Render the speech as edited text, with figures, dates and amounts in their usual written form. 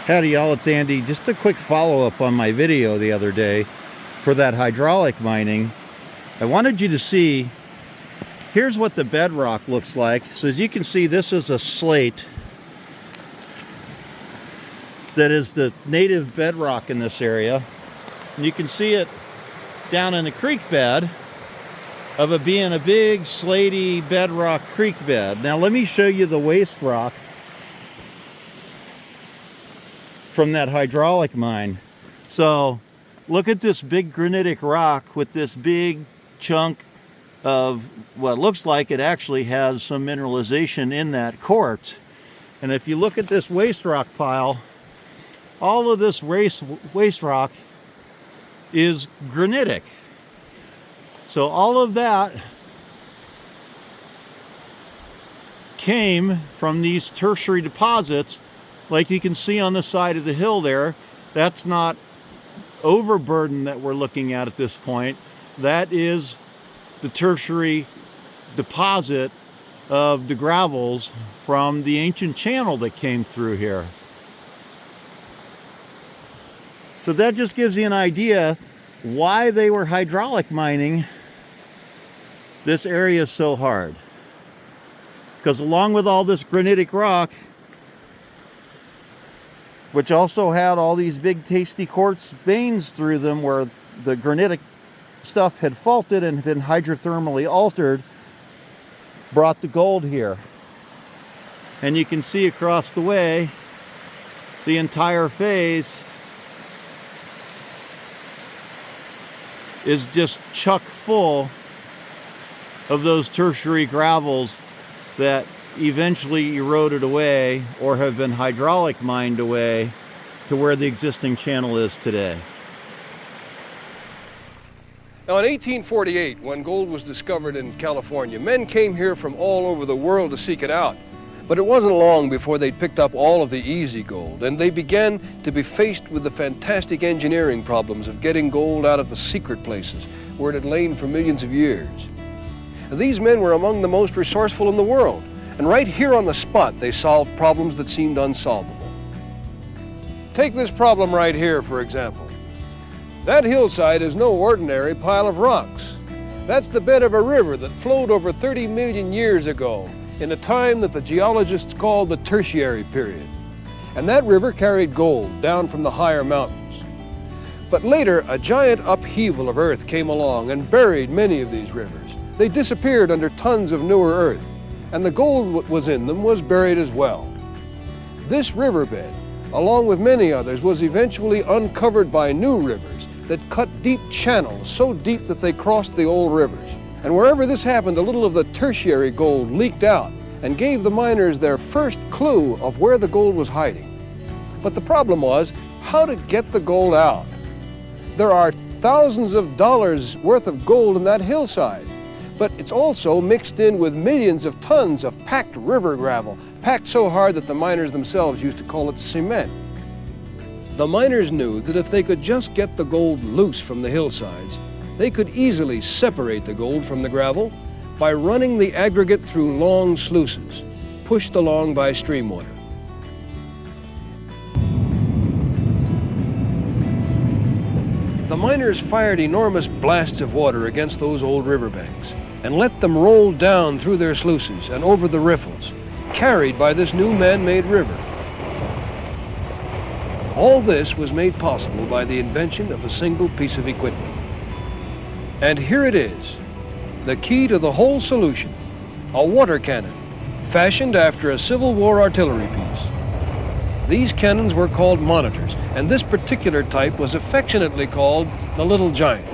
Howdy y'all, it's Andy. Just a quick follow-up on my video the other day for that hydraulic mining. I wanted you to see, here's what the bedrock looks like. So as you can see, this is a slate that is the native bedrock in this area. And you can see it down in the creek bed of it being a big slaty bedrock creek bed. Now let me show you the waste rock from that hydraulic mine. So look at this big granitic rock with this big chunk of what looks like it actually has some mineralization in that quartz. And if you look at this waste rock pile, all of this waste rock is granitic. So all of that came from these tertiary deposits. Like you can see on the side of the hill there, that's not overburden that we're looking at this point. That is the tertiary deposit of the gravels from the ancient channel that came through here. So that just gives you an idea why they were hydraulic mining this area so hard. Because along with all this granitic rock, which also had all these big tasty quartz veins through them where the granitic stuff had faulted and been hydrothermally altered, brought the gold here. And you can see across the way, the entire face is just chock full of those tertiary gravels that eventually eroded away or have been hydraulic mined away to where the existing channel is today. Now in 1848, when gold was discovered in California, men came here from all over the world to seek it out. But it wasn't long before they picked up all of the easy gold, and they began to be faced with the fantastic engineering problems of getting gold out of the secret places where it had lain for millions of years. These men were among the most resourceful in the world. And right here on the spot, they solved problems that seemed unsolvable. Take this problem right here, for example. That hillside is no ordinary pile of rocks. That's the bed of a river that flowed over 30 million years ago, in a time that the geologists called the Tertiary period. And that river carried gold down from the higher mountains. But later, a giant upheaval of earth came along and buried many of these rivers. They disappeared under tons of newer earth, and the gold that was in them was buried as well. This riverbed, along with many others, was eventually uncovered by new rivers that cut deep channels so deep that they crossed the old rivers. And wherever this happened, a little of the tertiary gold leaked out and gave the miners their first clue of where the gold was hiding. But the problem was how to get the gold out. There are thousands of dollars worth of gold in that hillside, but it's also mixed in with millions of tons of packed river gravel, packed so hard that the miners themselves used to call it cement. The miners knew that if they could just get the gold loose from the hillsides, they could easily separate the gold from the gravel by running the aggregate through long sluices, pushed along by stream water. The miners fired enormous blasts of water against those old riverbanks and let them roll down through their sluices and over the riffles, carried by this new man-made river. All this was made possible by the invention of a single piece of equipment. And here it is, the key to the whole solution, a water cannon, fashioned after a Civil War artillery piece. These cannons were called monitors, and this particular type was affectionately called the Little Giant.